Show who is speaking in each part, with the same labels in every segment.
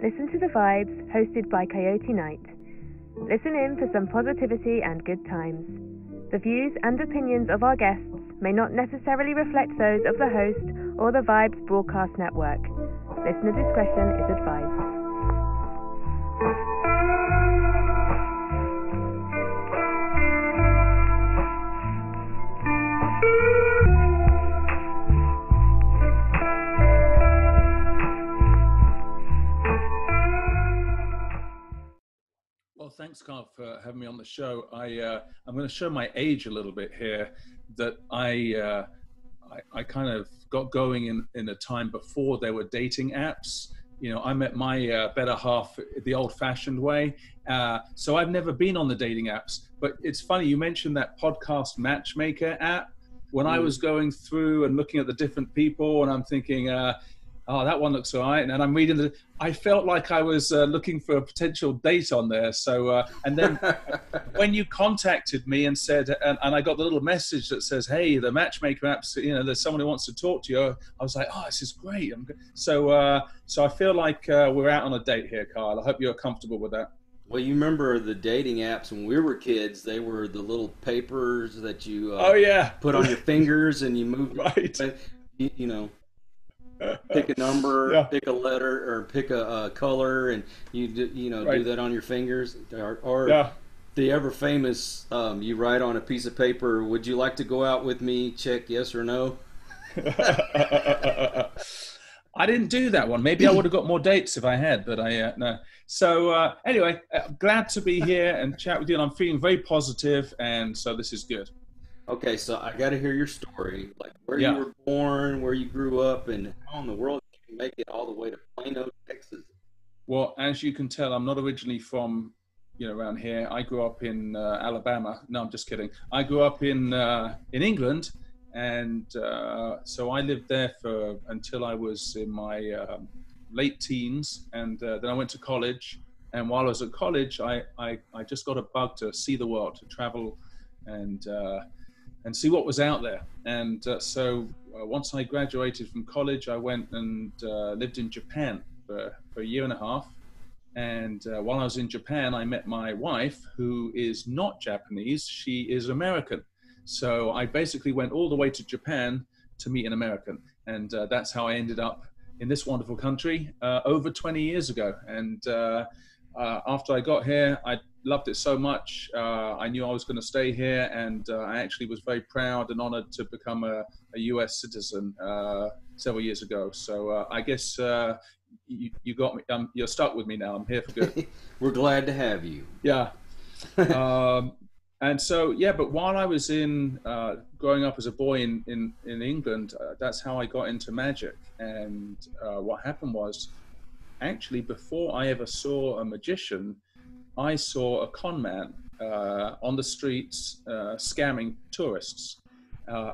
Speaker 1: Listen to The Vibes, hosted by Coyote Night. Listen in for some positivity and good times. The views and opinions of our guests may not necessarily reflect those of the host or the Vibes Broadcast Network. Listener discretion is advised.
Speaker 2: Well, thanks, Carl, for having me on the show. I'm going to show my age a little bit here. That I kind of got going in a time before there were dating apps. You know, I met my better half the old-fashioned way. So I've never been on the dating apps. But it's funny, you mentioned that podcast matchmaker app. When I was going through and looking at the different people, and I'm thinking, oh, that one looks all right. And I'm reading I felt like I was looking for a potential date on there. So, and then when you contacted me and said, and I got the little message that says, hey, the matchmaker apps, you know, there's someone who wants to talk to you. I was like, oh, this is great. So I feel like we're out on a date here, Kyle. I hope you're comfortable with that.
Speaker 3: Well, you remember the dating apps when we were kids, they were the little papers that you put on your fingers and you moved.
Speaker 2: Right.
Speaker 3: You know. Pick a number, pick a letter, or pick a color, and do that on your fingers. Or the ever famous, you write on a piece of paper, would you like to go out with me? Check yes or no.
Speaker 2: I didn't do that one. Maybe I would have got more dates if I had, but no. So anyway, glad to be here and chat with you. And I'm feeling very positive, and so this is good.
Speaker 3: Okay, so I got to hear your story, like where you were born, where you grew up, and how in the world did you make it all the way to Plano, Texas?
Speaker 2: Well, as you can tell, I'm not originally from, around here. I grew up in Alabama. No, I'm just kidding. I grew up in England, and so I lived there until I was in my late teens, and then I went to college. And while I was at college, I just got a bug to see the world, to travel, and see what was out there. And so once I graduated from college, I went and lived in Japan for a year and a half. And while I was in Japan, I met my wife, who is not Japanese. She is American. So I basically went all the way to Japan to meet an American. And that's how I ended up in this wonderful country over 20 years ago. And after I got here, I loved it so much. I knew I was going to stay here, and I actually was very proud and honored to become a U.S. citizen several years ago. So I guess you got me. You're stuck with me now. I'm here for good.
Speaker 3: We're glad to have you.
Speaker 2: Yeah. And so, but while I was growing up as a boy in England, that's how I got into magic. And what happened was, actually, before I ever saw a magician, I saw a con man on the streets scamming tourists.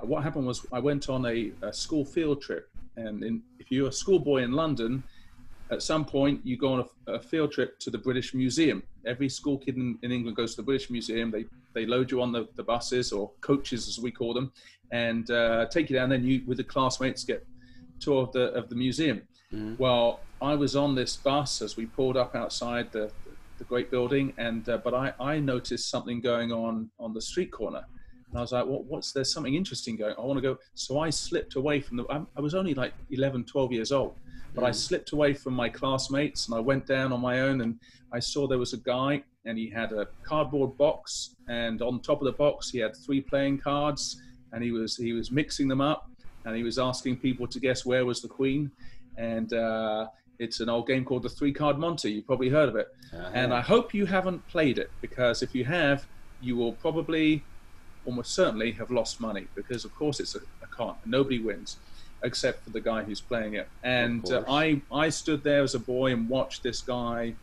Speaker 2: What happened was I went on a school field trip. And if you're a schoolboy in London, at some point you go on a field trip to the British Museum. Every school kid in England goes to the British Museum. They load you on the buses, or coaches as we call them, and take you down. Then you, with the classmates, get a tour of the museum. Mm-hmm. Well, I was on this bus as we pulled up outside the great building, and but I noticed something going on the street corner, and I was like, there's something interesting going on. I want to go. So I slipped away from I was only like 11, 12 years old, but I slipped away from my classmates, and I went down on my own, and I saw there was a guy, and he had a cardboard box, and on top of the box he had 3 playing cards, and he was mixing them up, and he was asking people to guess where was the queen. And it's an old game called the 3-card Monte. You've probably heard of it. And I hope you haven't played it, because if you have, you will probably, almost certainly, have lost money, because of course it's a con. Nobody wins except for the guy who's playing it. And I stood there as a boy and watched this guy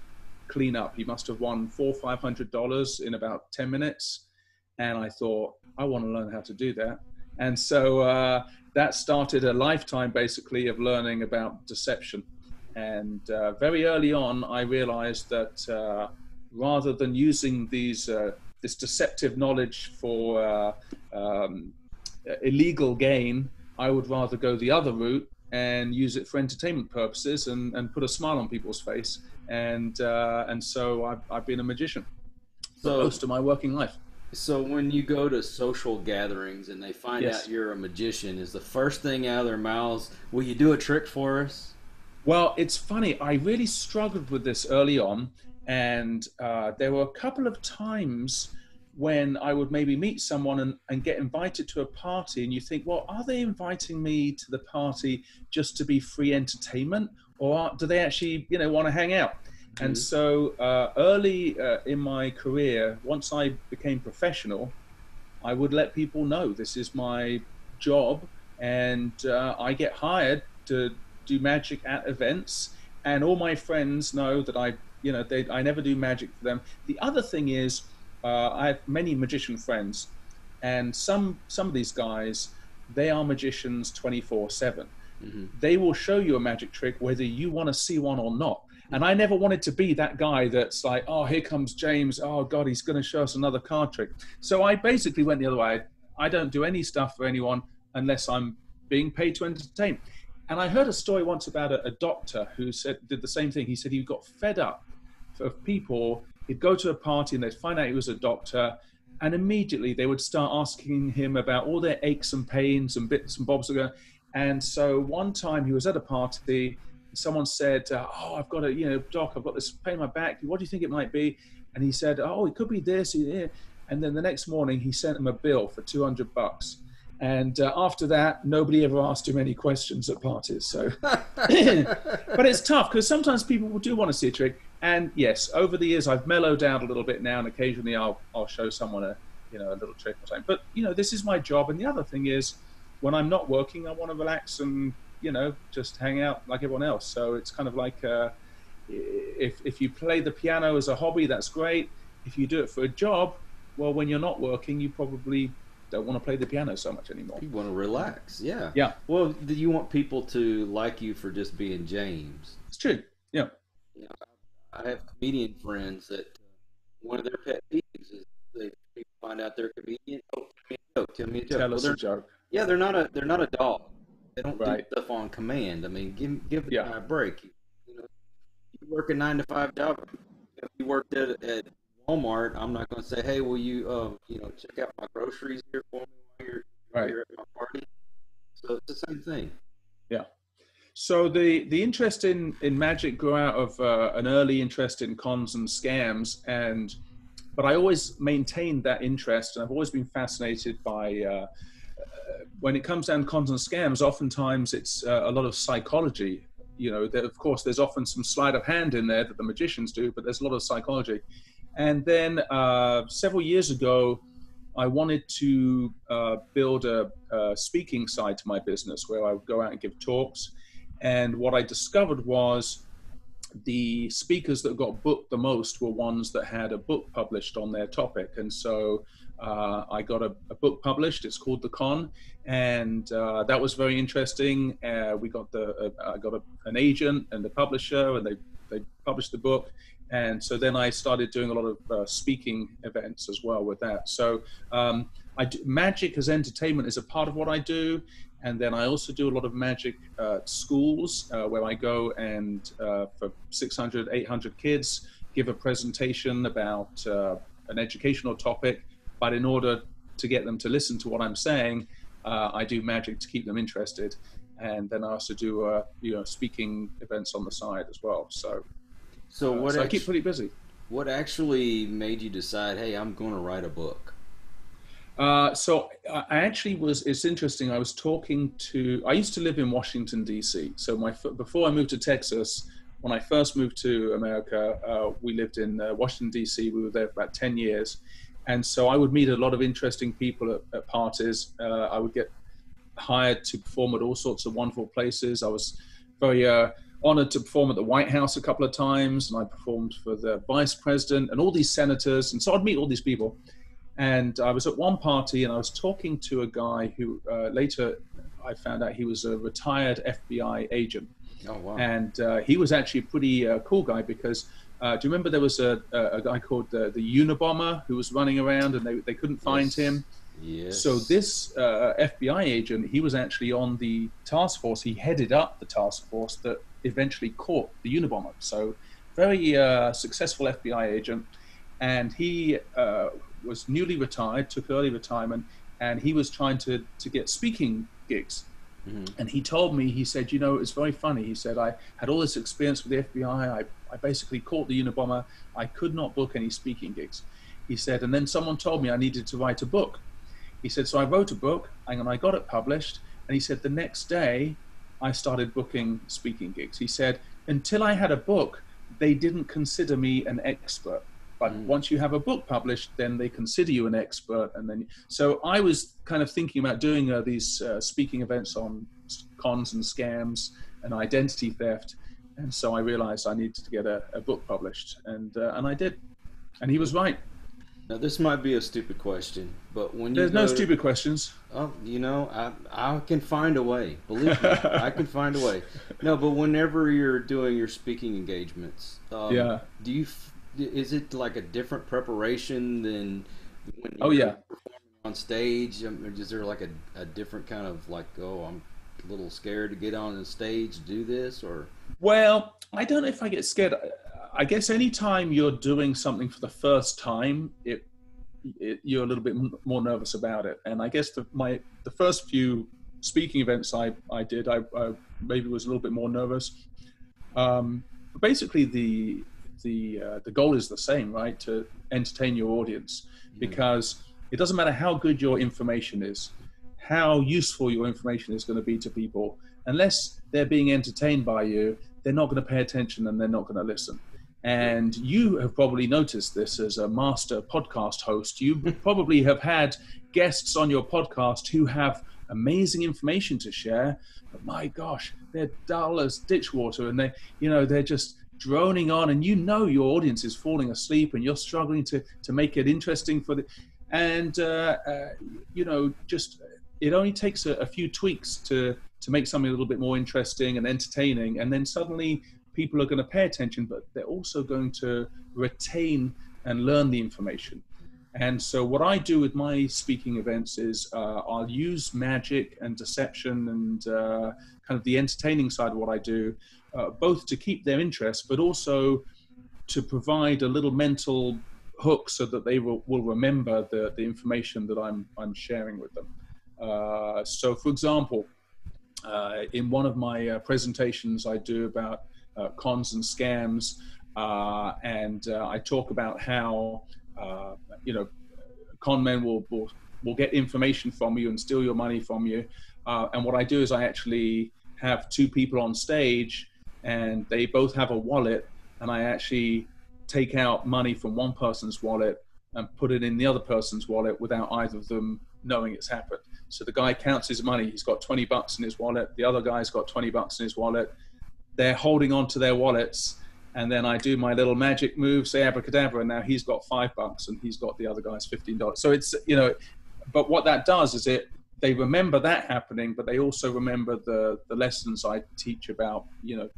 Speaker 2: clean up. He must have won $400 or $500 in about 10 minutes. And I thought, I want to learn how to do that. And so that started a lifetime, basically, of learning about deception. And very early on, I realized that rather than using this deceptive knowledge for illegal gain, I would rather go the other route and use it for entertainment purposes and put a smile on people's face. And so I've been a magician for most of my working life.
Speaker 3: So when you go to social gatherings and they find out you're a magician, is the first thing out of their mouths, will you do a trick for us?
Speaker 2: Well, it's funny. I really struggled with this early on. And there were a couple of times when I would maybe meet someone and get invited to a party, and you think, well, are they inviting me to the party just to be free entertainment, or do they actually, want to hang out? Mm-hmm. And so early in my career, once I became professional, I would let people know this is my job, and I get hired to do magic at events, and all my friends know that I never do magic for them. The other thing is, I have many magician friends, and some of these guys, they are magicians 24/7. Mm-hmm. They will show you a magic trick whether you want to see one or not. And I never wanted to be that guy that's like, oh, here comes James. Oh God, he's going to show us another card trick. So I basically went the other way. I don't do any stuff for anyone unless I'm being paid to entertain. And I heard a story once about a doctor who did the same thing. He said he got fed up of people. He'd go to a party and they'd find out he was a doctor, and immediately they would start asking him about all their aches and pains and bits and bobs. And so one time he was at a party, someone said, oh, I've got doc, I've got this pain in my back. What do you think it might be? And he said, oh, it could be this. And then the next morning he sent him a bill for $200. And after that, nobody ever asked him any questions at parties. So, but it's tough because sometimes people do want to see a trick. And yes, over the years, I've mellowed out a little bit now, and occasionally I'll show someone a little trick or something. But this is my job. And the other thing is, when I'm not working, I want to relax and just hang out like everyone else. So it's kind of like if you play the piano as a hobby, that's great. If you do it for a job, well, when you're not working, you probably don't want to play the piano so much anymore.
Speaker 3: You want to relax, yeah.
Speaker 2: Yeah.
Speaker 3: Well, do you want people to like you for just being James?
Speaker 2: It's true. Yeah.
Speaker 3: I have comedian friends that one of their pet peeves is they find out they're a comedian. Oh, tell me a joke.
Speaker 2: Tell us a joke.
Speaker 3: Yeah, they're not a dog. They don't do stuff on command. I mean, give the guy a break. You work a 9-to-5 job. If you worked at Walmart, I'm not going to say, hey, will you check out my groceries here for me while you're at my party? So it's the same thing.
Speaker 2: Yeah. So the interest in magic grew out of an early interest in cons and scams, but I always maintained that interest, and I've always been fascinated by when it comes down to cons and scams. Oftentimes it's a lot of psychology. Of course, there's often some sleight of hand in there that the magicians do, but there's a lot of psychology. And then several years ago, I wanted to build a speaking side to my business where I would go out and give talks. And what I discovered was the speakers that got booked the most were ones that had a book published on their topic. And so I got a book published. It's called The Con. And that was very interesting. I got an agent and a publisher, and they published the book. And so then I started doing a lot of speaking events as well with that. So magic as entertainment is a part of what I do. And then I also do a lot of magic schools where I go and for 600, 800 kids, give a presentation about an educational topic. But in order to get them to listen to what I'm saying, I do magic to keep them interested. And then I also do speaking events on the side as well. So I keep pretty busy.
Speaker 3: What actually made you decide, hey, I'm going to write a book?
Speaker 2: So I actually it's interesting. I used to live in Washington, D.C. So before I moved to Texas, when I first moved to America, we lived in Washington, D.C. We were there for about 10 years. And so I would meet a lot of interesting people at parties. I would get hired to perform at all sorts of wonderful places. I was very honored to perform at the White House a couple of times, and I performed for the vice president and all these senators. And so I'd meet all these people. And I was at one party and I was talking to a guy who later I found out he was a retired FBI agent.
Speaker 3: Oh, wow.
Speaker 2: And he was actually a pretty cool guy because do you remember there was a guy called the Unabomber who was running around and they couldn't find him?
Speaker 3: Yes.
Speaker 2: So this FBI agent, he was actually on the task force. He headed up the task force that eventually caught the Unabomber. So very successful FBI agent. And he was newly retired, took early retirement, and he was trying to get speaking gigs. Mm-hmm. And he told me, he said, you know, it's very funny. He said, I had all this experience with the FBI. I basically caught the Unabomber. I could not book any speaking gigs. He said, and then someone told me I needed to write a book. He said, so I wrote a book and I got it published. And he said, the next day I started booking speaking gigs. He said, until I had a book, they didn't consider me an expert. But once you have a book published, then they consider you an expert. And then, so I was kind of thinking about doing these speaking events on cons and scams and identity theft. And so I realized I needed to get a book published, and I did. And he was right.
Speaker 3: Now, this might be a stupid question, but when you
Speaker 2: There's no stupid questions.
Speaker 3: Oh, you know, I can find a way. Believe me, I can find a way. No, but whenever you're doing your speaking engagements, is it like a different preparation than when you're performing on stage? Is there like a different kind of like, oh, I'm a little scared to get on the stage to do this, or?
Speaker 2: Well, I don't know if I get scared. I guess anytime you're doing something for the first time, you're a little bit more nervous about it. And I guess the first few speaking events I did, I maybe was a little bit more nervous. But basically, the goal is the same, right? To entertain your audience, because it doesn't matter how good your information is, how useful your information is going to be to people. Unless they're being entertained by you, they're not going to pay attention and they're not going to listen. And you have probably noticed this as a master podcast host. You probably have had guests on your podcast who have amazing information to share, but my gosh, they're dull as ditch water, and they're just droning on, and your audience is falling asleep, and you're struggling to make it interesting for the, and just it only takes a few tweaks to make something a little bit more interesting and entertaining, and then suddenly people are going to pay attention, but they're also going to retain and learn the information. And so what I do with my speaking events is I'll use magic and deception and kind of the entertaining side of what I do, both to keep their interest, but also to provide a little mental hook so that they will remember the information that I'm sharing with them. So for example, in one of my presentations I do about cons and scams, and I talk about how con men will get information from you and steal your money from you, and what I do is I actually have two people on stage, and they both have a wallet, and I actually take out money from one person's wallet and put it in the other person's wallet without either of them knowing it's happened. So the guy counts his money, he's got $20 in his wallet, the other guy's got $20 in his wallet, they're holding on to their wallets, and then I do my little magic move, say abracadabra, and now he's got $5 and he's got the other guy's $15. So it's, but what that does is they remember that happening, but they also remember the lessons I teach about,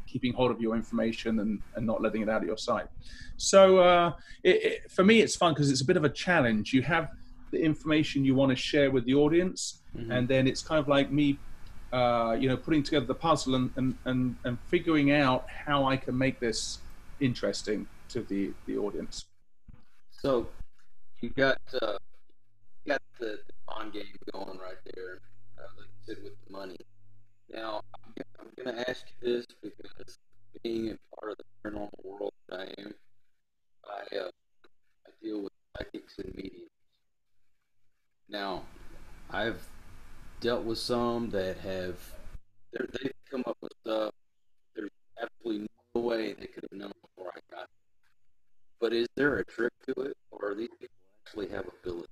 Speaker 2: keeping hold of your information and not letting it out of your sight. So for me, it's fun because it's a bit of a challenge. You have the information you want to share with the audience, and then it's kind of like me putting together the puzzle and figuring out how I can make this interesting to the audience.
Speaker 3: So you got the bond game going right there, like you said, with the money. Now I'm going to ask you this because being a part of the paranormal world that I am, I deal with psychics and mediums. Now I've dealt with some that they've come up with stuff there's absolutely no way they could have known before I got it. But is there a trick to it, or are these people actually have abilities?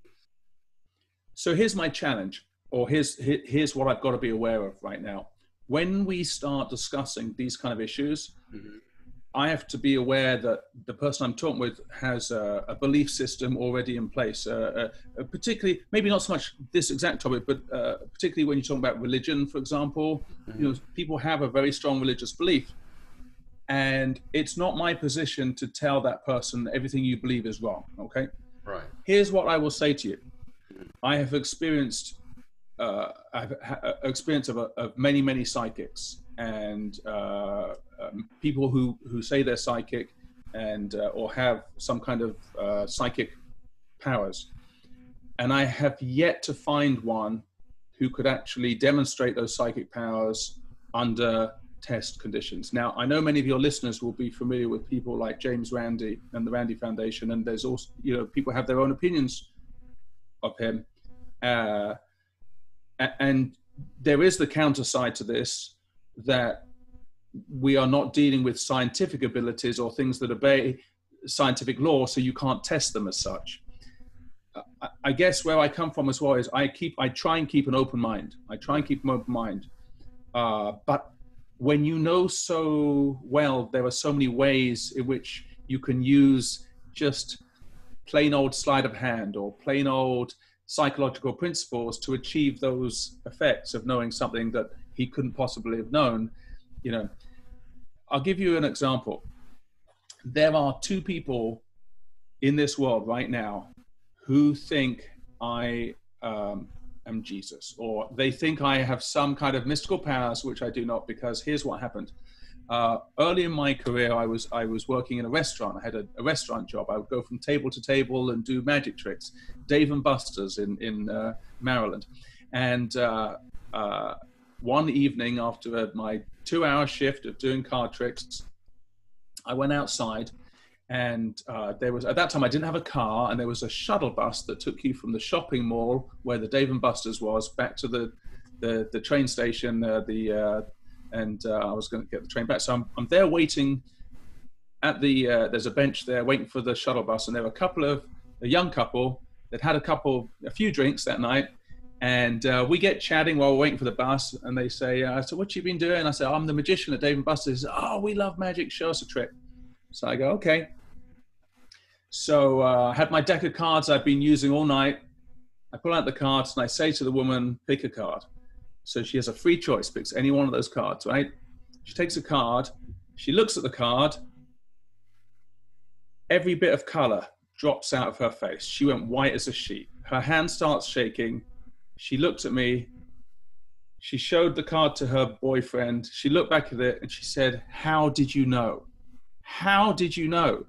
Speaker 2: So here's my challenge, or here's what I've got to be aware of right now. When we start discussing these kind of issues, I have to be aware that the person I'm talking with has a belief system already in place, particularly, maybe not so much this exact topic, but particularly when you're talking about religion, for example, people have a very strong religious belief. And it's not my position to tell that person everything you believe is wrong, okay?
Speaker 3: Right.
Speaker 2: Here's what I will say to you. I have experienced experience of many psychics and people who say they're psychic and or have some kind of psychic powers, and I have yet to find one who could actually demonstrate those psychic powers under test conditions. Now, I know many of your listeners will be familiar with people like James Randi and the Randi Foundation, and there's also, you know, people have their own opinions of him. And there is the counter side to this, that we are not dealing with scientific abilities or things that obey scientific law, so you can't test them as such. I guess where I come from as well is I try and keep an open mind. But when you know so well, there are so many ways in which you can use just plain old sleight of hand or plain old psychological principles to achieve those effects of knowing something that he couldn't possibly have known. You know, I'll give you an example. There are two people in this world right now who think I am Jesus, or they think I have some kind of mystical powers, which I do not, because here's what happened. Early in my career, I was working in a restaurant. I had a restaurant job. I would go from table to table and do magic tricks, Dave and Buster's in Maryland. And one evening after my 2-hour shift of doing card tricks, I went outside, and there was, at that time I didn't have a car, and there was a shuttle bus that took you from the shopping mall where the Dave and Buster's was back to the train station, and I was going to get the train back. So I'm there waiting at there's a bench there waiting for the shuttle bus, and there were a young couple that had a few drinks that night, and we get chatting while we're waiting for the bus, and they say, so what you been doing? I say, I'm the magician at Dave and Buster's. Oh, we love magic, show us a trick. So I go, okay. So I had my deck of cards I've been using all night. I pull out the cards and I say to the woman, pick a card. So she has a free choice, picks any one of those cards, right? She takes a card, she looks at the card, every bit of color drops out of her face. She went white as a sheet. Her hand starts shaking. She looked at me. She showed the card to her boyfriend. She looked back at it and she said, how did you know? How did you know?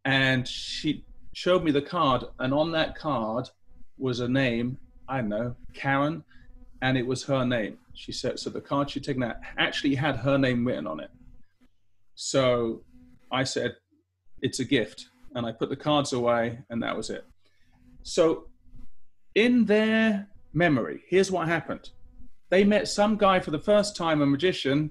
Speaker 2: And she showed me the card, and on that card was a name, I don't know, Karen, and it was her name. She said, so the card she'd taken out actually had her name written on it. So I said, it's a gift. And I put the cards away, and that was it. So in their memory, here's what happened. They met some guy for the first time, a magician,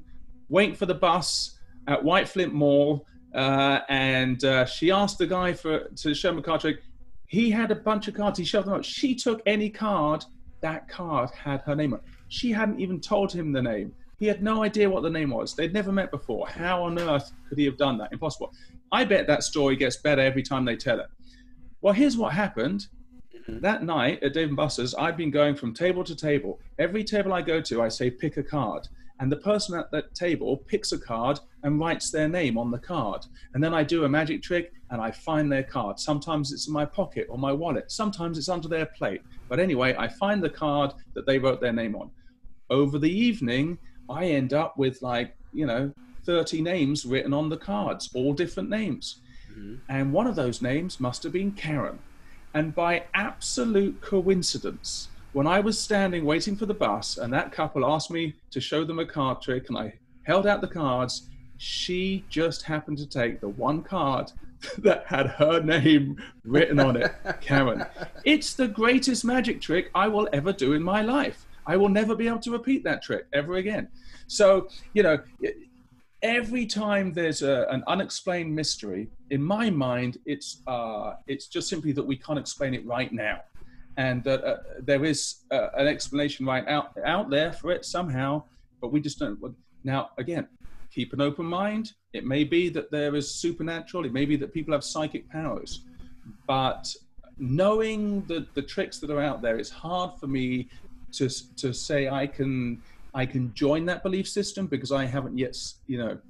Speaker 2: waiting for the bus at White Flint Mall, and she asked the guy to show him a card trick. He had a bunch of cards. He shoved them up. She took any card. That card had her name on it. She hadn't even told him the name. He had no idea what the name was. They'd never met before. How on earth could he have done that? Impossible. I bet that story gets better every time they tell it. Well, here's what happened. That night at Dave & Buster's, I've been going from table to table. Every table I go to, I say, pick a card. And the person at that table picks a card and writes their name on the card. And then I do a magic trick and I find their card. Sometimes it's in my pocket or my wallet. Sometimes it's under their plate. But anyway, I find the card that they wrote their name on. Over the evening, I end up with 30 names written on the cards, all different names. Mm-hmm. And one of those names must have been Karen. And by absolute coincidence, when I was standing waiting for the bus and that couple asked me to show them a card trick and I held out the cards, she just happened to take the one card that had her name written on it, Karen. It's the greatest magic trick I will ever do in my life. I will never be able to repeat that trick ever again. So, every time there's an unexplained mystery, in my mind, it's just simply that we can't explain it right now. And that there is an explanation right out there for it somehow, but we just don't. Now, again, keep an open mind. It may be that there is supernatural. It may be that people have psychic powers. But knowing the tricks that are out there, it's hard for me to say I can join that belief system, because I haven't yet,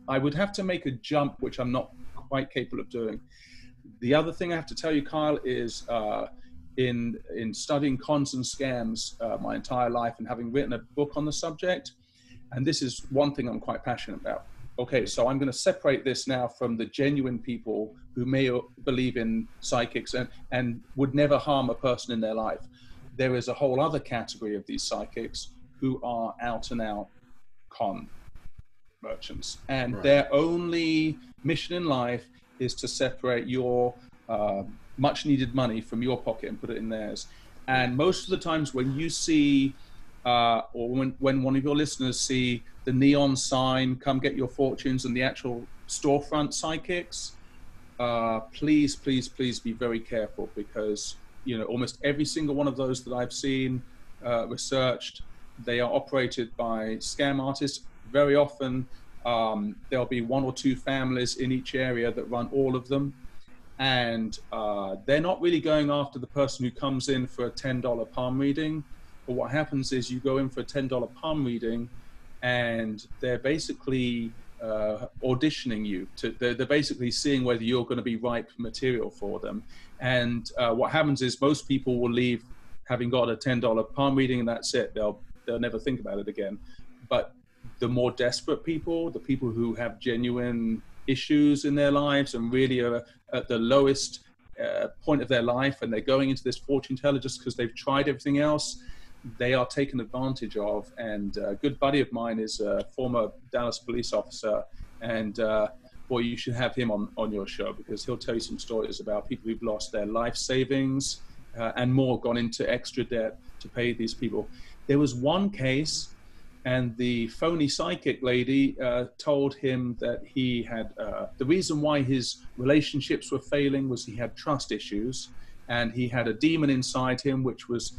Speaker 2: I would have to make a jump, which I'm not quite capable of doing. The other thing I have to tell you, Kyle, is in studying cons and scams my entire life and having written a book on the subject. And this is one thing I'm quite passionate about. Okay, so I'm going to separate this now from the genuine people who may believe in psychics and would never harm a person in their life. There is a whole other category of these psychics who are out and out con merchants. And their only mission in life is to separate your much needed money from your pocket and put it in theirs. And most of the times when you see, or when one of your listeners see the neon sign, come get your fortunes, and the actual storefront psychics, please, please, please be very careful, because, you know, almost every single one of those that I've seen, researched, they are operated by scam artists. Very often, there'll be one or two families in each area that run all of them. And they're not really going after the person who comes in for a $10 palm reading. But what happens is you go in for a $10 palm reading, and they're basically auditioning you. They're basically seeing whether you're going to be ripe material for them. And what happens is most people will leave having got a $10 palm reading, and that's it. They'll never think about it again. But the more desperate people, the people who have genuine issues in their lives and really are at the lowest point of their life, and they're going into this fortune teller just because they've tried everything else, they are taken advantage of. And a good buddy of mine is a former Dallas police officer, and boy, you should have him on your show, because he'll tell you some stories about people who've lost their life savings and more, gone into extra debt to pay these people. There was one case, and the phony psychic lady told him that he had, the reason why his relationships were failing was he had trust issues, and he had a demon inside him which was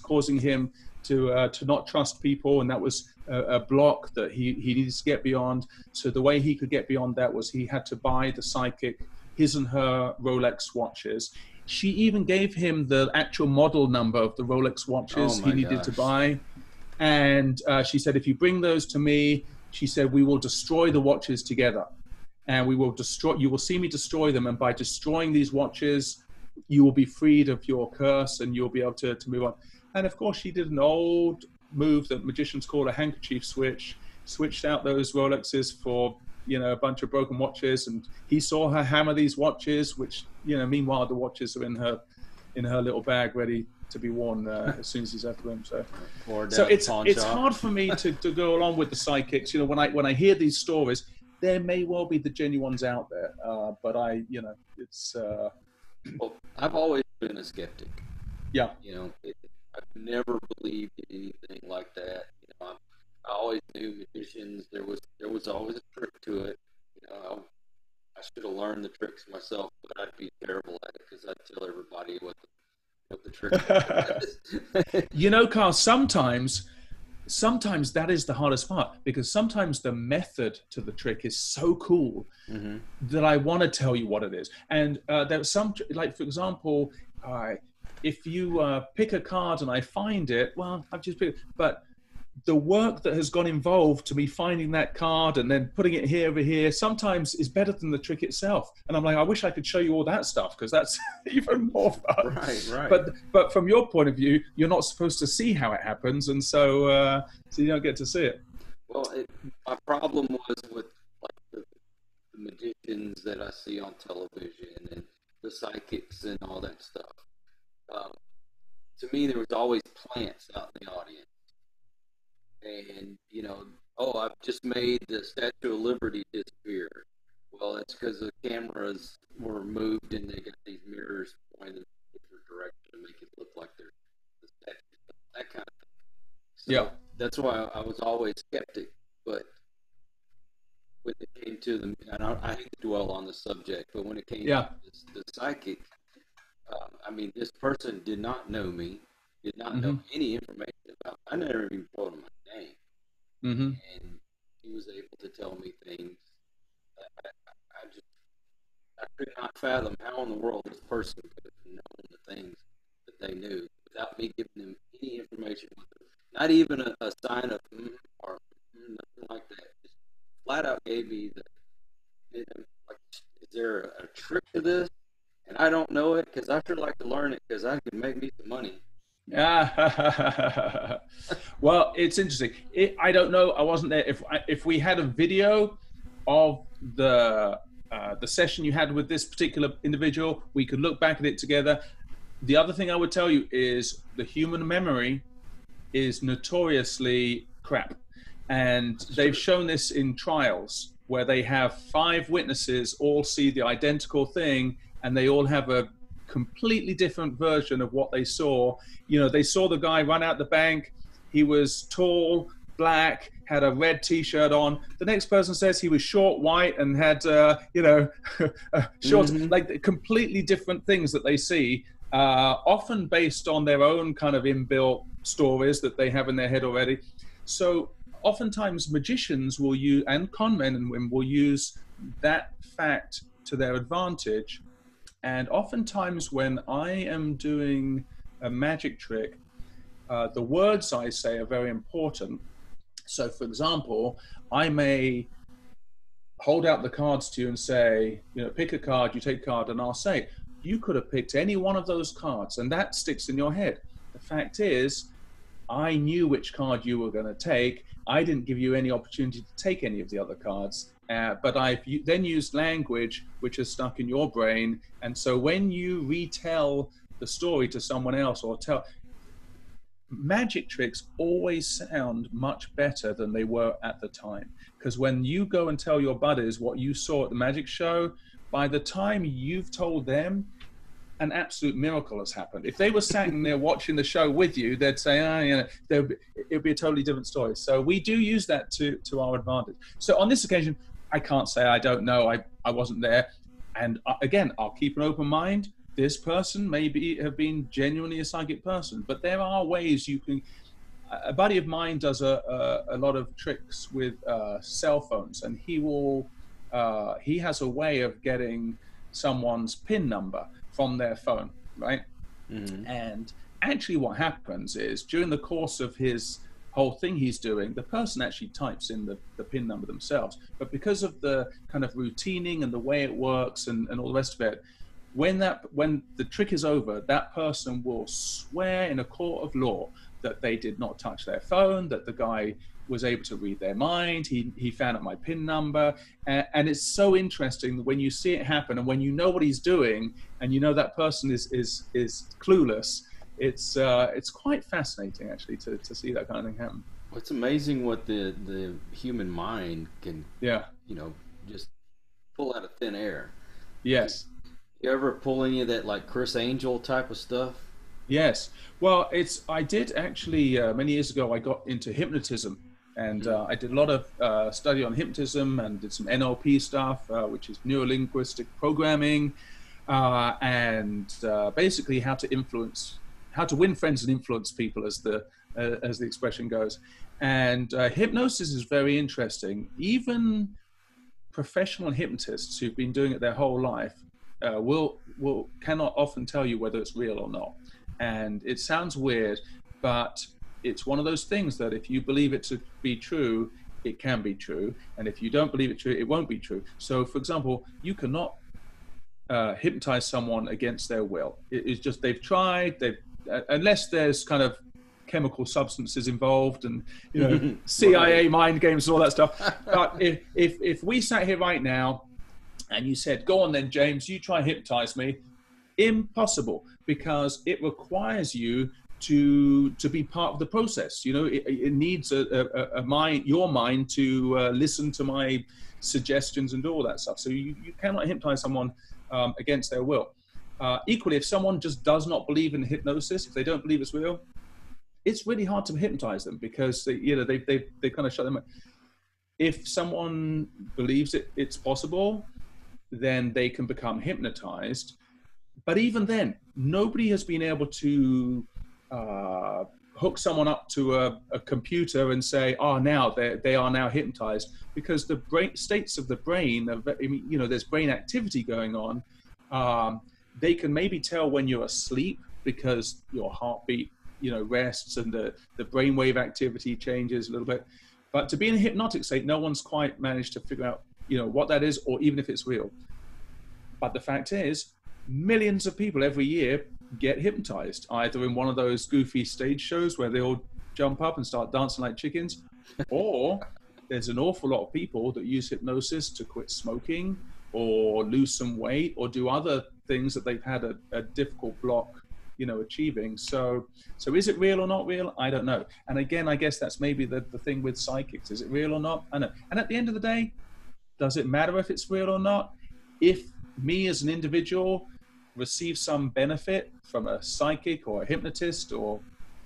Speaker 2: causing him to not trust people, and that was a block that he needed to get beyond. So the way he could get beyond that was he had to buy the psychic his and her Rolex watches. She even gave him the actual model number of the Rolex watches he needed to buy. And she said, if you bring those to me, she said, we will destroy the watches together. And we will destroy, you will see me destroy them. And by destroying these watches, you will be freed of your curse, and you'll be able to move on. And of course, she did an old move that magicians call a handkerchief switch, switched out those Rolexes for, you know, a bunch of broken watches. And he saw her hammer these watches, which, you know, meanwhile, the watches are in her little bag ready to be worn as soon as he's left the room. So it's hard for me to go along with the psychics. You know, when I hear these stories, there may well be the genuine ones out there, but it's.
Speaker 3: Well, I've always been a skeptic.
Speaker 2: Yeah.
Speaker 3: You know, I've never believed anything like that. You know, I always knew magicians. There was always a trick to it. You know, I should have learned the tricks myself, but I'd be terrible at it because I'd tell everybody what the trick was.
Speaker 2: You know, Carl, sometimes that is the hardest part, because sometimes the method to the trick is so cool that I want to tell you what it is. And there's some, like, for example, if you pick a card and I find it, well, I've just picked it, but the work that has gone involved to me finding that card and then putting it here over here sometimes is better than the trick itself. And I'm like, I wish I could show you all that stuff, because that's even more fun.
Speaker 3: Right.
Speaker 2: But from your point of view, you're not supposed to see how it happens, and so you don't get to see it.
Speaker 3: Well, my problem was with, like, the magicians that I see on television and the psychics and all that stuff. To me, there was always plants out in the audience. And, you know, oh, I've just made the Statue of Liberty disappear. Well, that's because the cameras were moved and they got these mirrors pointed in a different direction to make it look like they're the statue, that kind of thing. So
Speaker 2: yeah,
Speaker 3: that's why I was always skeptic. But when it came to the, and I hate to dwell on the subject, but when it came to the psychic, I mean, this person did not know me, did not know any information about me. I never even told him my name. And he was able to tell me things that I could not fathom how in the world this person could have known the things that they knew without me giving them any information. Not even a sign of or nothing like that. Just flat out gave me the, like, is there a trick to this? And I don't know it because I sure like to learn it because I can make me some money.
Speaker 2: Well, it's interesting. I don't know. I wasn't there. If we had a video of the session you had with this particular individual, we could look back at it together. The other thing I would tell you is the human memory is notoriously crap, and they've shown this in trials where they have 5 witnesses all see the identical thing, and they all have a completely different version of what they saw. You know, they saw the guy run out the bank. He was tall, black, had a red t-shirt on. The next person says he was short, white, and had, short, like completely different things that they see, often based on their own kind of inbuilt stories that they have in their head already. So oftentimes magicians will use, and con men and women will use that fact to their advantage. And oftentimes when I am doing a magic trick, the words I say are very important. So for example, I may hold out the cards to you and say, you know, pick a card, you take a card, and I'll say, you could have picked any one of those cards, and that sticks in your head. The fact is, I knew which card you were going to take. I didn't give you any opportunity to take any of the other cards. But I've then used language which is stuck in your brain. And so when you retell the story to someone else or magic tricks always sound much better than they were at the time. Because when you go and tell your buddies what you saw at the magic show, by the time you've told them, an absolute miracle has happened. If they were sitting there watching the show with you, they'd say, it'd be a totally different story. So we do use that to our advantage. So on this occasion, I can't say I don't know. I wasn't there. And again, I'll keep an open mind. This person may have been genuinely a psychic person, but there are ways you can. A buddy of mine does a lot of tricks with cell phones, and he has a way of getting someone's PIN number from their phone, right? And actually what happens is during the course of his whole thing he's doing, the person actually types in the PIN number themselves. But because of the kind of routining and the way it works and all the rest of it, when the trick is over, that person will swear in a court of law that they did not touch their phone, that the guy was able to read their mind, he found out my PIN number. And it's so interesting when you see it happen and when you know what he's doing and you know that person is clueless. It's quite fascinating actually to see that kind of thing happen.
Speaker 3: Well, it's amazing what the human mind can, just pull out of thin air.
Speaker 2: Yes.
Speaker 3: You ever pull any of that like Chris Angel type of stuff?
Speaker 2: Yes. Well, I did actually many years ago. I got into hypnotism, and I did a lot of study on hypnotism and did some NLP stuff, which is neuro-linguistic programming, and basically how to win friends and influence people, as the expression goes. And hypnosis is very interesting. Even professional hypnotists who've been doing it their whole life cannot often tell you whether it's real or not. And it sounds weird, but it's one of those things that if you believe it to be true, it can be true. And if you don't believe it true, it won't be true. So for example, you cannot hypnotize someone against their will. It's just they've tried, unless there's kind of chemical substances involved and CIA mind games and all that stuff. But if we sat here right now and you said, go on then, James, you try and hypnotize me, impossible, because it requires you to be part of the process. It needs your mind to listen to my suggestions and do all that stuff. So you cannot hypnotize someone against their will. Equally, if someone just does not believe in hypnosis, if they don't believe it's real, it's really hard to hypnotize them because they kind of shut them up. If someone believes it's possible, then they can become hypnotized. But even then, nobody has been able to hook someone up to a computer and say, now they are now hypnotized, because the states of the brain, there's brain activity going on. They can maybe tell when you're asleep because your heartbeat, rests and the brainwave activity changes a little bit. But to be in a hypnotic state, no one's quite managed to figure out, what that is, or even if it's real. But the fact is, millions of people every year get hypnotized, either in one of those goofy stage shows where they all jump up and start dancing like chickens, or there's an awful lot of people that use hypnosis to quit smoking or lose some weight or do other things that they've had a difficult block, achieving. So is it real or not real? I don't know. And again, I guess that's maybe the thing with psychics. Is it real or not? I know. And at the end of the day, does it matter if it's real or not? If me as an individual receive some benefit from a psychic or a hypnotist or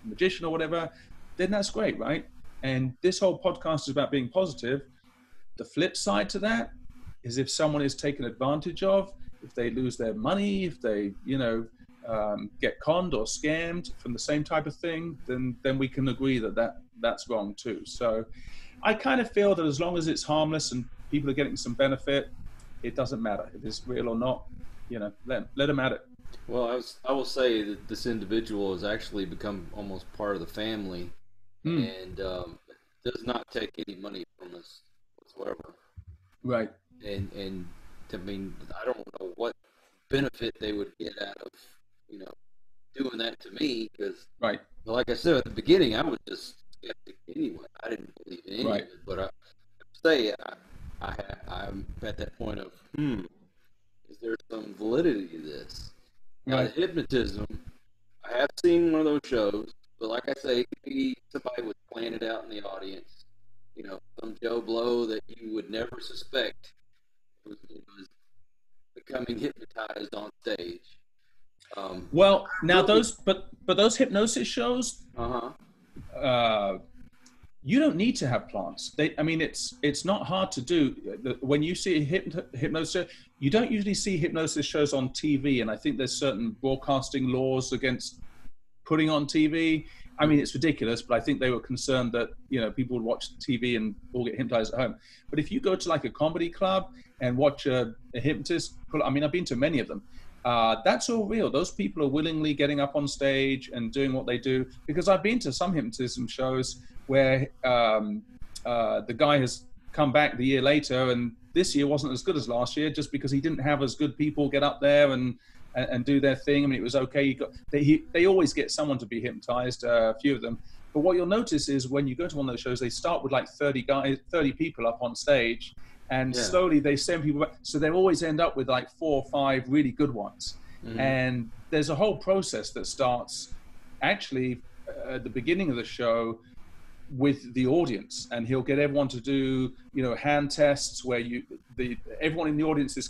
Speaker 2: a magician or whatever, then that's great, right? And this whole podcast is about being positive. The flip side to that is if someone is taken advantage of, if they lose their money, if they, get conned or scammed from the same type of thing, then we can agree that's wrong too. So I kind of feel that as long as it's harmless and people are getting some benefit, it doesn't matter if it's real or not. Let them at it.
Speaker 3: Well, I will say that this individual has actually become almost part of the family, and does not take any money from us whatsoever.
Speaker 2: Right.
Speaker 3: And I mean, I don't know what benefit they would get out of doing that to me, because
Speaker 2: right.
Speaker 3: Like I said at the beginning, I was just skeptic anyway. I didn't believe in any of it, but I say I'm at that point of is there some validity to this? Now, the hypnotism, I have seen one of those shows, but like I say, maybe somebody was playing it out in the audience. Some Joe Blow that you would never suspect was becoming hypnotized on stage.
Speaker 2: Well, now those hypnosis shows, you don't need to have plants. It's not hard to do. When you see a hypnosis, you don't usually see hypnosis shows on TV, and I think there's certain broadcasting laws against putting on TV. I mean, it's ridiculous, but I think they were concerned that, people would watch TV and all get hypnotized at home. But if you go to like a comedy club and watch a hypnotist, I've been to many of them. That's all real. Those people are willingly getting up on stage and doing what they do, because I've been to some hypnotism shows where the guy has come back the year later, and this year wasn't as good as last year just because he didn't have as good people get up there and do their thing. I mean, it was okay. They always get someone to be hypnotized, a few of them. But what you'll notice is when you go to one of those shows, they start with like 30 people up on stage, and slowly they send people back. So they always end up with like 4 or 5 really good ones. And there's a whole process that starts actually at the beginning of the show with the audience, and he'll get everyone to do, hand tests where everyone in the audience is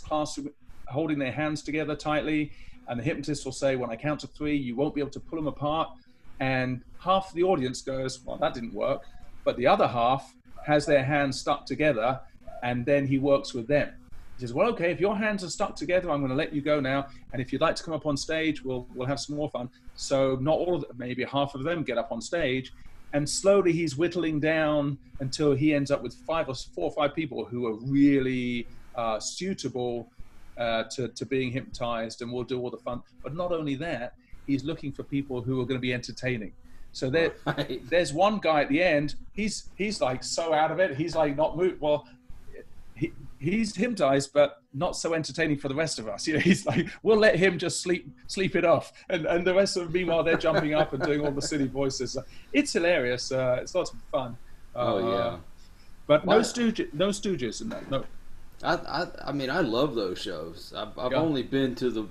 Speaker 2: holding their hands together tightly, and the hypnotist will say, when I count to 3, you won't be able to pull them apart. And half of the audience goes, well, that didn't work. But the other half has their hands stuck together, and then he works with them. He says, well, okay, if your hands are stuck together, I'm going to let you go now. And if you'd like to come up on stage, we'll have some more fun. So not all of them, maybe half of them get up on stage. And slowly he's whittling down until he ends up with 4 or 5 people who are really suitable to being hypnotized, and will do all the fun. But not only that, he's looking for people who are going to be entertaining. So there's one guy at the end, he's like so out of it, he's like not moved. Well, he's hypnotized, but not so entertaining for the rest of us. He's like, we'll let him just sleep it off, and the rest of them, meanwhile, they're jumping up and doing all the silly voices. It's hilarious. It's lots of fun. But no stooges in that. No.
Speaker 3: I mean, I love those shows. I've only been to the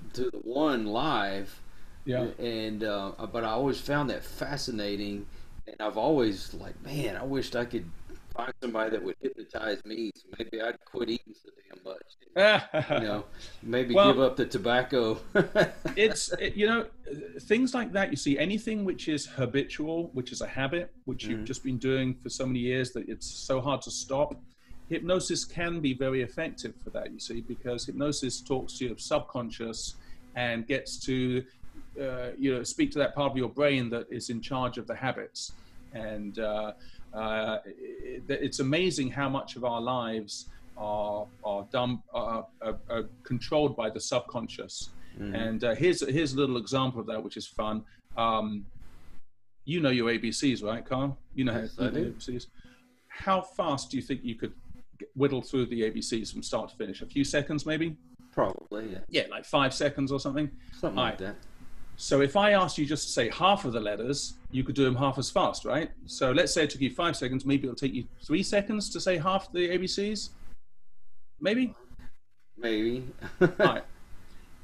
Speaker 3: one live, and but I always found that fascinating, and I've always like, man, I wished I could find somebody that would hypnotize me, so maybe I'd quit eating so damn much. Maybe give up the tobacco. Things like that. You see, anything which is habitual, which is a habit, which you've just been doing for so many years that it's so hard to stop. Hypnosis can be very effective for that, you see, because hypnosis talks to your subconscious and gets to, speak to that part of your brain that is in charge of the habits. And it's amazing how much of our lives are controlled by the subconscious. And here's a little example of that, which is fun. You know your ABCs, right, Carl? You know how to do the ABCs. How fast do you think you could whittle through the ABCs from start to finish? A few seconds, maybe? Probably, yeah.
Speaker 2: Yeah, like 5 seconds or something.
Speaker 3: Something like that.
Speaker 2: So if I asked you just to say half of the letters, you could do them half as fast, right? So let's say it took you 5 seconds. Maybe it'll take you 3 seconds to say half the ABCs. Maybe?
Speaker 3: Maybe.
Speaker 2: All right.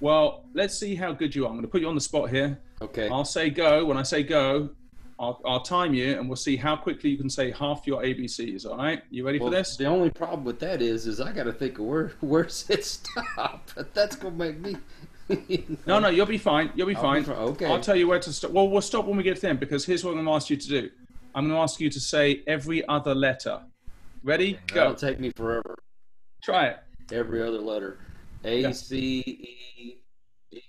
Speaker 2: Well, let's see how good you are. I'm going to put you on the spot here.
Speaker 3: Okay.
Speaker 2: I'll say go. When I say go, I'll time you, and we'll see how quickly you can say half your ABCs. All right? You ready for this?
Speaker 3: The only problem with that is I got to think of where's it stop. That's going to make me...
Speaker 2: No, you'll be fine. You'll be fine.
Speaker 3: Okay.
Speaker 2: I'll tell you where to stop. Well, we'll stop when we get to them, because here's what I'm going to ask you to do. I'm going to ask you to say every other letter. Ready? Go.
Speaker 3: That'll take me forever.
Speaker 2: Try it.
Speaker 3: Every other letter. A, yeah. C, E, D,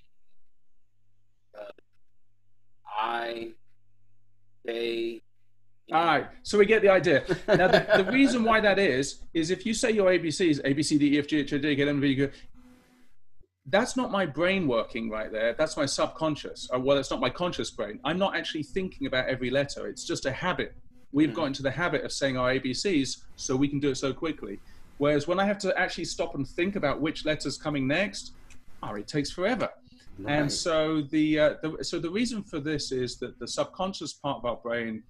Speaker 3: I, K.
Speaker 2: All right, so we get the idea. Now, the reason why that is if you say your ABCs, A, B, C, D, E, F, G, H, I, J, K, L, M, N, O, P, Q, that's not my brain working right there. That's my subconscious. Well, it's not my conscious brain. I'm not actually thinking about every letter. It's just a habit. We've got into the habit of saying our ABCs so we can do it so quickly. Whereas when I have to actually stop and think about which letter's coming next, it takes forever. Right. And so the reason for this is that the subconscious part of our brain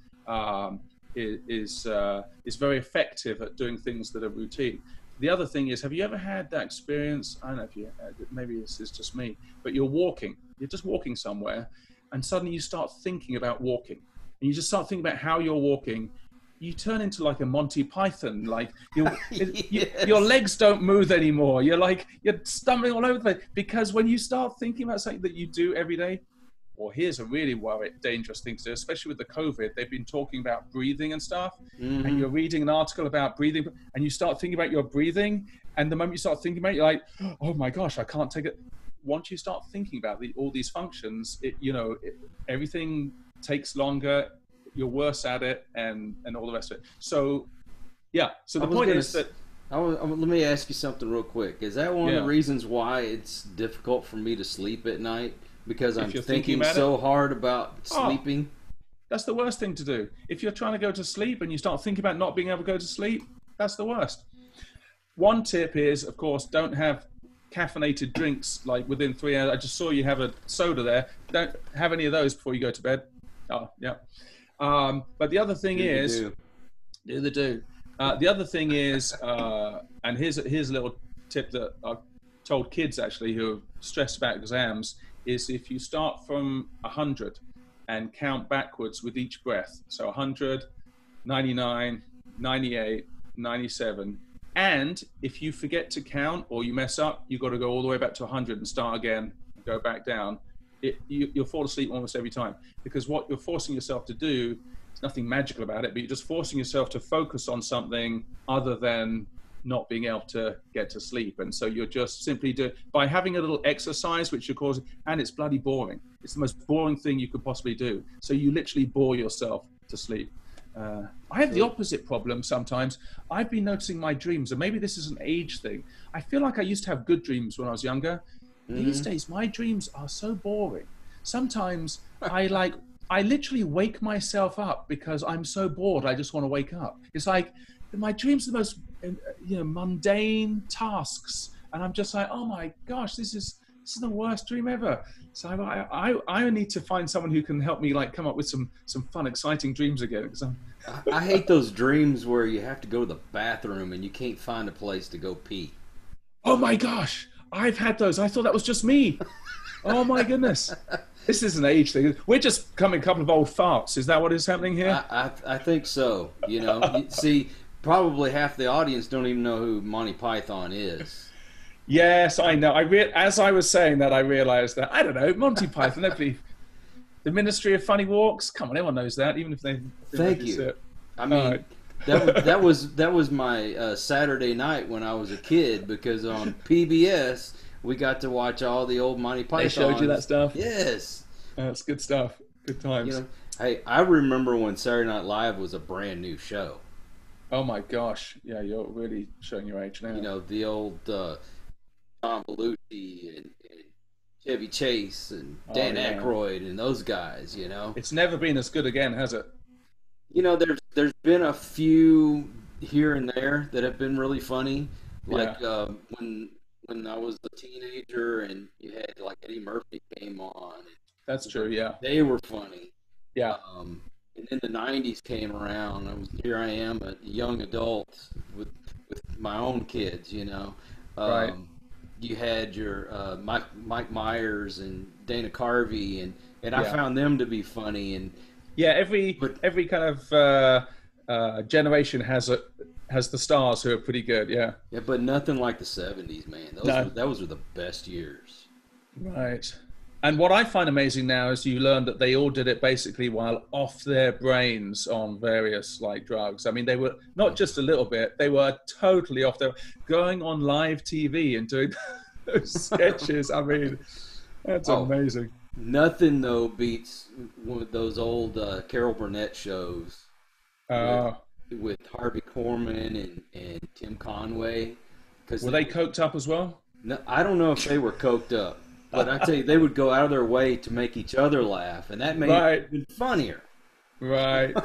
Speaker 2: is very effective at doing things that are routine. The other thing is, have you ever had that experience? I don't know if you, maybe this is just me, but you're just walking somewhere, and suddenly you start thinking about walking, and you just start thinking about how you're walking. You turn into like a Monty Python, like your legs don't move anymore. You're stumbling all over the place, because when you start thinking about something that you do every day, well, here's a really dangerous thing to do, especially with the COVID. They've been talking about breathing and stuff, and you're reading an article about breathing, and you start thinking about your breathing, and the moment you start thinking about it, you're like, oh my gosh, I can't take it. Once you start thinking about all these functions, everything takes longer. You're worse at it, and all the rest of it. So, yeah. So the point is that.
Speaker 3: Let me ask you something real quick. Is that one of the reasons why it's difficult for me to sleep at night? Because I'm thinking so hard about sleeping?
Speaker 2: That's the worst thing to do. If you're trying to go to sleep and you start thinking about not being able to go to sleep, that's the worst. One tip is, of course, don't have caffeinated drinks like within 3 hours. I just saw you have a soda there. Don't have any of those before you go to bed. Oh, yeah. But the other thing is, the other thing is, and here's a little tip that I've told kids actually who are stressed about exams, is if you start from 100 and count backwards with each breath. So 100, 99, 98, 97. And if you forget to count or you mess up, you've got to go all the way back to 100 and start again, and go back down. You'll fall asleep almost every time, because what you're forcing yourself to do, there's nothing magical about it, but you're just forcing yourself to focus on something other than not being able to get to sleep. And so you're just simply by having a little exercise, which you're causing, and it's bloody boring. It's the most boring thing you could possibly do. So you literally bore yourself to sleep. I have the opposite problem sometimes. I've been noticing my dreams, and maybe this is an age thing. I feel like I used to have good dreams when I was younger. These days, my dreams are so boring. Sometimes I literally wake myself up because I'm so bored. I just want to wake up. It's like my dreams are the most, mundane tasks, and I'm just like, oh my gosh, this is the worst dream ever. So I need to find someone who can help me come up with some fun, exciting dreams again. Because
Speaker 3: I hate those dreams where you have to go to the bathroom and you can't find a place to go pee.
Speaker 2: Oh my gosh. I've had those. I thought that was just me. Oh my goodness. This is an age thing. We're just becoming a couple of old farts. Is that what is happening here?
Speaker 3: I think so. See, probably half the audience don't even know who Monty Python is.
Speaker 2: Yes, I know. As I was saying that, I realized that. I don't know. Monty Python. Nobody. The Ministry of Funny Walks. Come on, everyone knows that, even if they.
Speaker 3: Thank you. I mean. That was my Saturday night when I was a kid, because on PBS we got to watch all the old Monty Python.
Speaker 2: They showed you that stuff?
Speaker 3: Yes.
Speaker 2: That's good stuff. Good times.
Speaker 3: Hey, I remember when Saturday Night Live was a brand new show.
Speaker 2: Oh my gosh. Yeah, you're really showing your age now.
Speaker 3: The old Tom Belushi and Chevy Chase and Dan Aykroyd and those guys,
Speaker 2: It's never been as good again, has it?
Speaker 3: There's been a few here and there that have been really funny, like when when I was a teenager, and you had like Eddie Murphy came on.
Speaker 2: That's true. Yeah,
Speaker 3: they were funny.
Speaker 2: Yeah.
Speaker 3: And then the '90s came around. Here I am, a young adult with my own kids. You know,
Speaker 2: right.
Speaker 3: You had your Mike Myers and Dana Carvey, and I found them to be funny. And
Speaker 2: every kind of generation has the stars who are pretty good. Yeah,
Speaker 3: but nothing like the '70s, man. Those were the best years.
Speaker 2: Right. And what I find amazing now is you learn that they all did it basically while off their brains on various like drugs. I mean, they were not just a little bit; they were totally off their, going on live TV and doing those sketches. I mean, that's amazing.
Speaker 3: Nothing though beats one of those old Carol Burnett shows with Harvey Korman and Tim Conway.
Speaker 2: Were they coked up as well?
Speaker 3: No, I don't know if they were coked up. But I tell you, they would go out of their way to make each other laugh, and that made it even funnier.
Speaker 2: Right.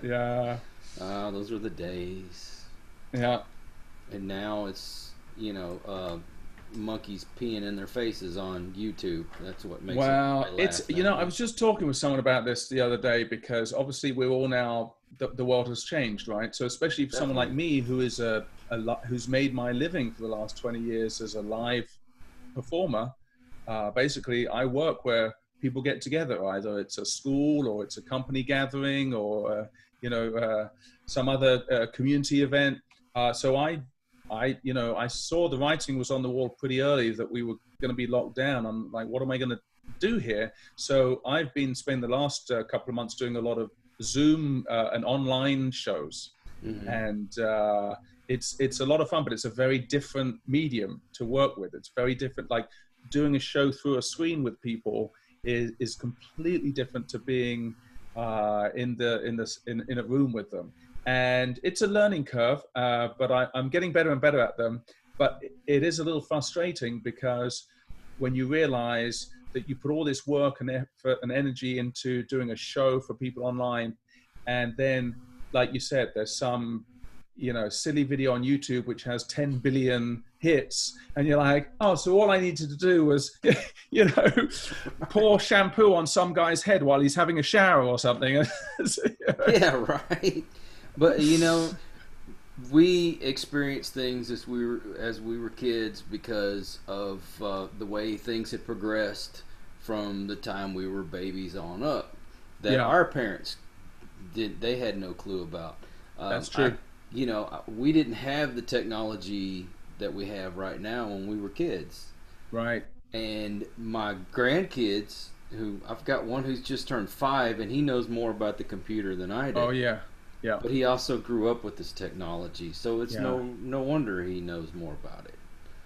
Speaker 2: Yeah.
Speaker 3: Those were the days.
Speaker 2: Yeah.
Speaker 3: And now it's, monkeys peeing in their faces on YouTube. That's what makes it laugh.
Speaker 2: It's, I was just talking with someone about this the other day, because obviously we're all now, the world has changed, right? So especially for someone like me who is who's made my living for the last 20 years as a live performer, basically I work where people get together, either it's a school or it's a company gathering or some other community event. So I saw the writing was on the wall pretty early that we were going to be locked down. I'm like, what am I going to do here? So I've been spending the last couple of months doing a lot of Zoom and online shows. Mm-hmm. And it's a lot of fun, but it's a very different medium to work with. It's very different. Like doing a show through a screen with people is completely different to being in a room with them. And it's a learning curve, but I'm getting better and better at them. But it is a little frustrating, because when you realize that you put all this work and effort and energy into doing a show for people online, and then, like you said, there's some silly video on YouTube which has 10 billion hits, and you're like, oh, so all I needed to do was, pour shampoo on some guy's head while he's having a shower or something.
Speaker 3: Yeah, right. But we experienced things as we were kids because of the way things had progressed from the time we were babies on up, that our parents they had no clue about.
Speaker 2: That's true.
Speaker 3: We didn't have the technology that we have right now when we were kids.
Speaker 2: Right.
Speaker 3: And my grandkids, who I've got one who's just turned 5, and he knows more about the computer than I do.
Speaker 2: Oh, yeah. Yeah.
Speaker 3: But he also grew up with this technology, so it's no wonder he knows more about it.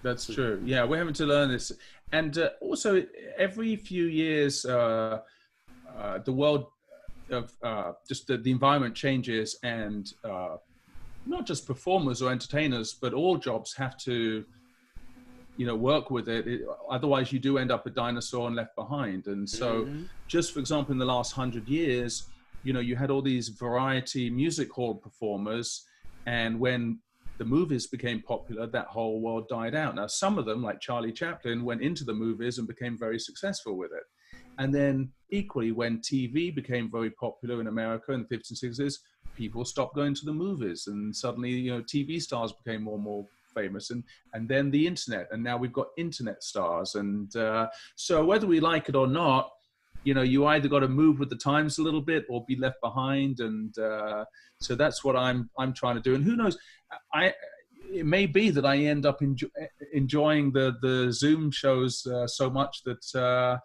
Speaker 2: That's true. Yeah, we're having to learn this. And also, every few years, the world of just the environment changes, and not just performers or entertainers, but all jobs have to, work with it. Otherwise, you do end up a dinosaur and left behind. And so, just for example, in the last 100 years, you had all these variety music hall performers, and when the movies became popular, that whole world died out. Now, some of them, like Charlie Chaplin, went into the movies and became very successful with it. And then equally, when TV became very popular in America in the 50s and 60s, people stopped going to the movies, and suddenly, TV stars became more and more famous, and then the internet, and now we've got internet stars. And so whether we like it or not, you either got to move with the times a little bit or be left behind. And so that's what I'm trying to do. And who knows, it may be that I end up enjoying the Zoom shows so much that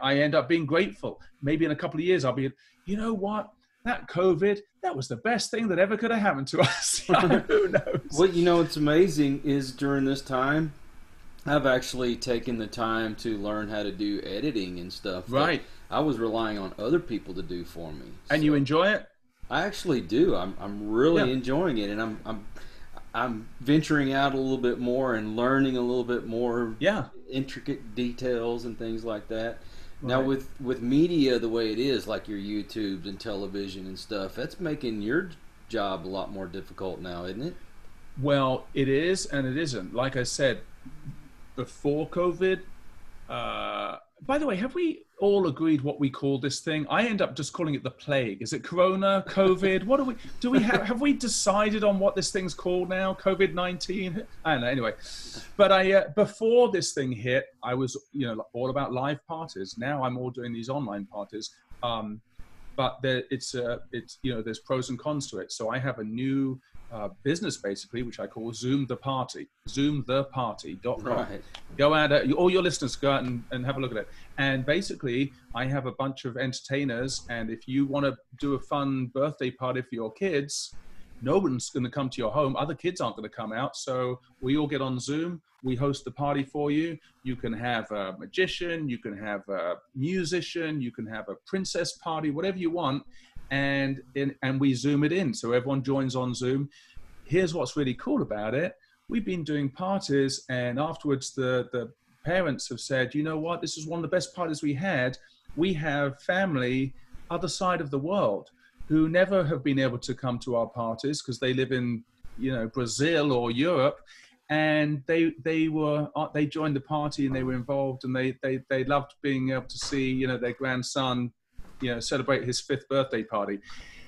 Speaker 2: I end up being grateful. Maybe in a couple of years I'll be, what? That COVID, that was the best thing that ever could have happened to us. Who knows?
Speaker 3: What's amazing is during this time, I've actually taken the time to learn how to do editing and stuff.
Speaker 2: Right.
Speaker 3: I was relying on other people to do for me.
Speaker 2: And you enjoy it?
Speaker 3: I actually do. I'm really enjoying it, and I'm venturing out a little bit more and learning a little bit more intricate details and things like that. Right. Now with media the way it is, like your YouTubes and television and stuff, that's making your job a lot more difficult now, isn't it?
Speaker 2: Well, it is and it isn't. Like I said, before COVID, by the way, have we all agreed what we call this thing? I end up just calling it the plague. Is it Corona, COVID? What do we have we decided on what this thing's called now? COVID-19? I don't know. Anyway, but before this thing hit, I was, all about live parties. Now I'm all doing these online parties. But it's there's pros and cons to it. So I have a new business basically, which I call Zoom the Party, zoomtheparty.com.
Speaker 3: Right.
Speaker 2: Go out, all your listeners go out and have a look at it. And basically I have a bunch of entertainers, and if you want to do a fun birthday party for your kids, no one's going to come to your home. Other kids aren't going to come out. So we all get on Zoom. We host the party for you. You can have a magician, you can have a musician, you can have a princess party, whatever you want. And we Zoom it in. So everyone joins on Zoom. Here's what's really cool about it. We've been doing parties, and afterwards the parents have said, you know what, this is one of the best parties we had. We have family other side of the world who never have been able to come to our parties because they live in, Brazil or Europe. And they joined the party and they were involved, and they loved being able to see, their grandson, celebrate his 5th birthday party.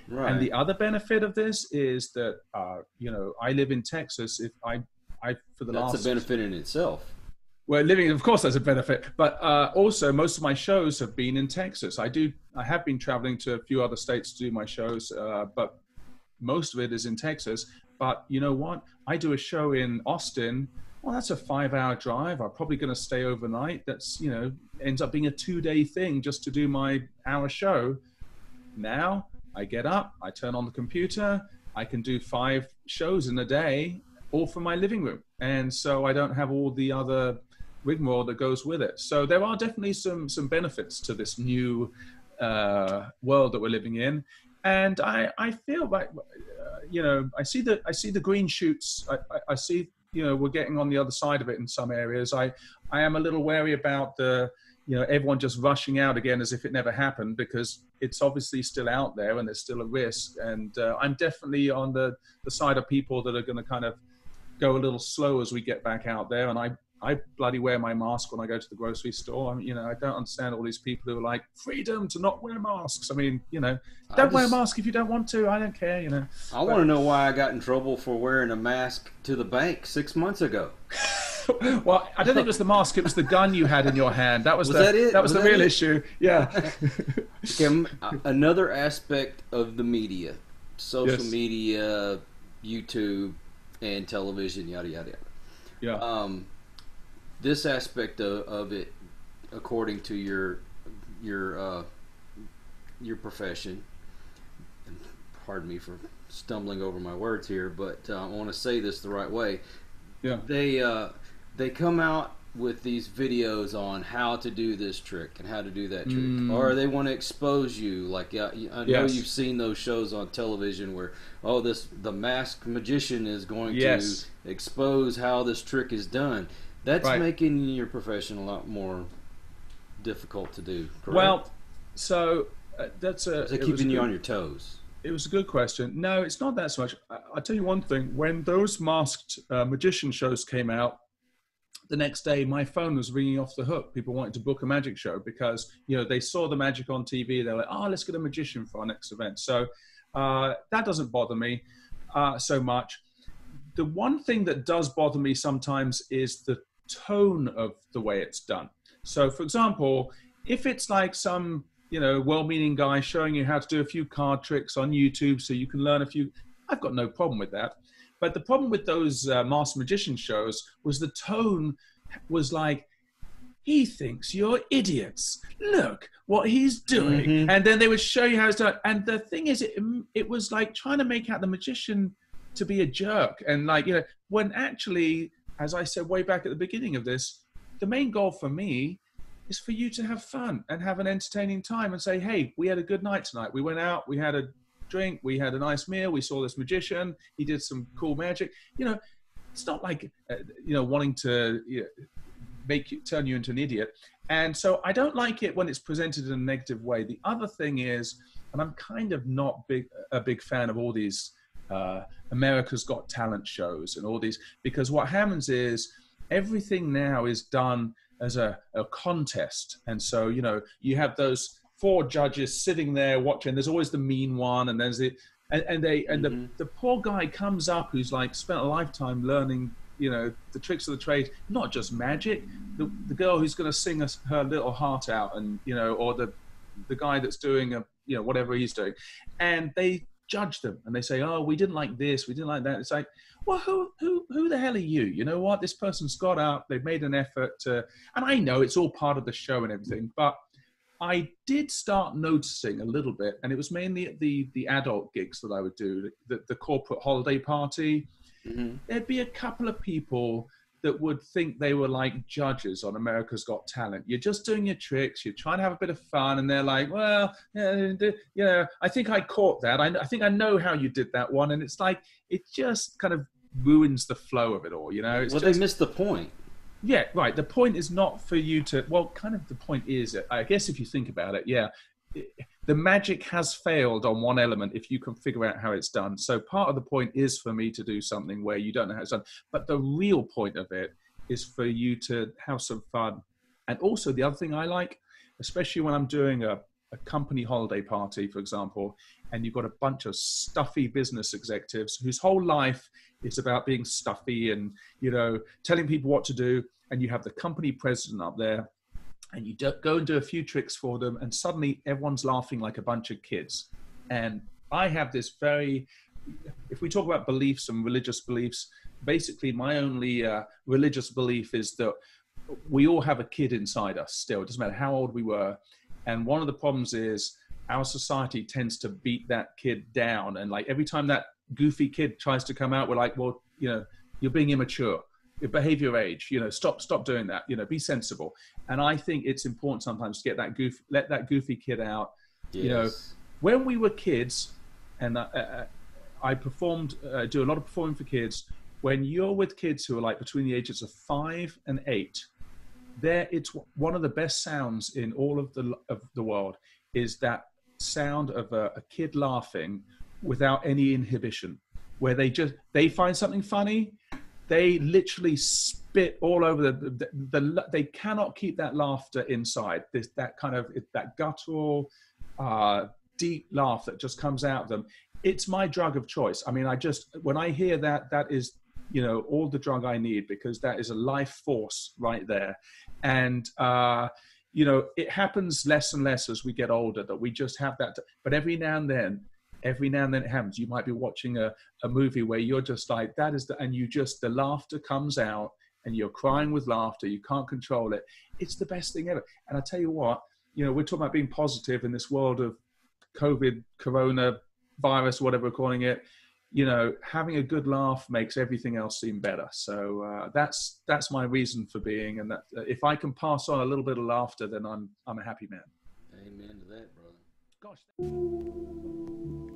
Speaker 2: Right. And the other benefit of this is that, I live in Texas. If I for the last...
Speaker 3: That's a benefit in itself.
Speaker 2: Well, living, of course, that's a benefit. But also, most of my shows have been in Texas. I have been traveling to a few other states to do my shows, but most of it is in Texas. But you know what? I do a show in Austin. Well, that's a 5-hour drive. I'm probably going to stay overnight. That's, ends up being a 2-day thing just to do my hour show. Now I get up, I turn on the computer, I can do 5 shows in a day, all from my living room. And so I don't have all the other rigmarole that goes with it. So there are definitely some benefits to this new world that we're living in. And I feel like, I see the green shoots. I see, we're getting on the other side of it in some areas. I am a little wary about everyone just rushing out again as if it never happened, because it's obviously still out there and there's still a risk. And I'm definitely on the side of people that are going to kind of go a little slow as we get back out there. And I bloody wear my mask when I go to the grocery store. I don't understand all these people who are like, freedom to not wear masks. I mean, don't wear a mask if you don't want to. I don't care,
Speaker 3: I want to know why I got in trouble for wearing a mask to the bank 6 months ago.
Speaker 2: Well, I don't think it was the mask. It was the gun you had in your hand. That was
Speaker 3: that
Speaker 2: was the real issue. Yeah.
Speaker 3: Another aspect of the media, social media, YouTube, and television, yada, yada, yada. Yeah. This aspect of it, according to your profession, and pardon me for stumbling over my words here, but I want to say this the right way.
Speaker 2: Yeah.
Speaker 3: They come out with these videos on how to do this trick and how to do that trick, or they want to expose you. Like, I know you've seen those shows on television where, the masked magician is going to expose how this trick is done. That's making your profession a lot more difficult to do, correct?
Speaker 2: Well, so that's
Speaker 3: Is it keeping you on your toes?
Speaker 2: It was a good question. No, it's not that so much. I'll tell you one thing. When those masked magician shows came out, the next day my phone was ringing off the hook. People wanted to book a magic show because, they saw the magic on TV. They're like, let's get a magician for our next event. So that doesn't bother me so much. The one thing that does bother me sometimes is the tone of the way it's done. So, for example, if it's like some, well-meaning guy showing you how to do a few card tricks on YouTube so you can learn a few, I've got no problem with that. But the problem with those masked magician shows was the tone was like, he thinks you're idiots. Look what he's doing. Mm-hmm. And then they would show you how it's done. And the thing is, it was like trying to make out the magician to be a jerk. And like, when actually, as I said way back at the beginning of this, the main goal for me is for you to have fun and have an entertaining time and say, hey, we had a good night tonight. We went out, we had a drink, we had a nice meal, we saw this magician, he did some cool magic. It's not like, wanting to turn you into an idiot. And so I don't like it when it's presented in a negative way. The other thing is, and I'm kind of not a big fan of all these America's Got Talent shows and all these, because what happens is everything now is done as a contest. And so, you know, you have those 4 judges sitting there watching. There's always the mean one, and there's the the poor guy comes up who's like spent a lifetime learning, you know, the tricks of the trade, not just magic. The girl who's going to sing her little heart out, and you know, or the guy that's doing you know, whatever he's doing, and they judge them and they say, oh, we didn't like this, we didn't like that. It's like, well, who the hell are you? You know what? This person's got up, they've made an effort to, and I know it's all part of the show and everything, but I did start noticing a little bit, and it was mainly at the adult gigs that I would do, the corporate holiday party. There'd be a couple of people that would think they were like judges on America's Got Talent. You're just doing your tricks, you're trying to have a bit of fun, and they're like, well, yeah, I think I caught that. I think I know how you did that one. And it's like, it just kind of ruins the flow of it all, you know? It's
Speaker 3: they missed the point.
Speaker 2: Yeah, right. The point is not for you to, well, kind of the point is, I guess if you think about it, yeah, the magic has failed on one element if you can figure out how it's done. So part of the point is for me to do something where you don't know how it's done. But the real point of it is for you to have some fun. And also the other thing I like, especially when I'm doing a company holiday party, for example, and you've got a bunch of stuffy business executives whose whole life is about being stuffy and, you know, telling people what to do. And you have the company president up there, and you go and do a few tricks for them, and suddenly everyone's laughing like a bunch of kids. And I have this if we talk about beliefs and religious beliefs, basically my only religious belief is that we all have a kid inside us still. It doesn't matter how old we were. And one of the problems is our society tends to beat that kid down. And like every time that goofy kid tries to come out, we're like, well, you know, you're being immature. Behave your age, you know, stop doing that, you know, be sensible. And I think it's important sometimes to get that let that goofy kid out. Yes. You know, when we were kids, and I performed, do a lot of performing for kids. When you're with kids who are like between the ages of 5 and 8, it's one of the best sounds in all of the world is that sound of a kid laughing without any inhibition, where they find something funny. They literally spit all over they cannot keep that laughter inside. That kind of that guttural, deep laugh that just comes out of them. It's my drug of choice. I mean, when I hear that is, you know, all the drug I need, because that is a life force right there. And you know, it happens less and less as we get older that we just have that. But every now and then it happens. You might be watching a movie where you're just like, and the laughter comes out and you're crying with laughter. You can't control it. It's the best thing ever. And I tell you what, you know, we're talking about being positive in this world of COVID, corona virus, whatever we're calling it. You know, having a good laugh makes everything else seem better. So that's my reason for being. And that if I can pass on a little bit of laughter, then I'm a happy man.
Speaker 3: Amen to that, brother.
Speaker 2: Gosh.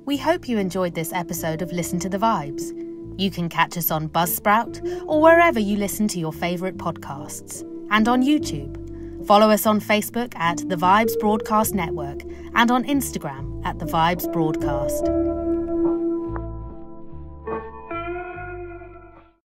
Speaker 1: We hope you enjoyed this episode of Listen to the Vibes. You can catch us on Buzzsprout or wherever you listen to your favourite podcasts, and on YouTube. Follow us on Facebook at The Vibes Broadcast Network and on Instagram at The Vibes Broadcast.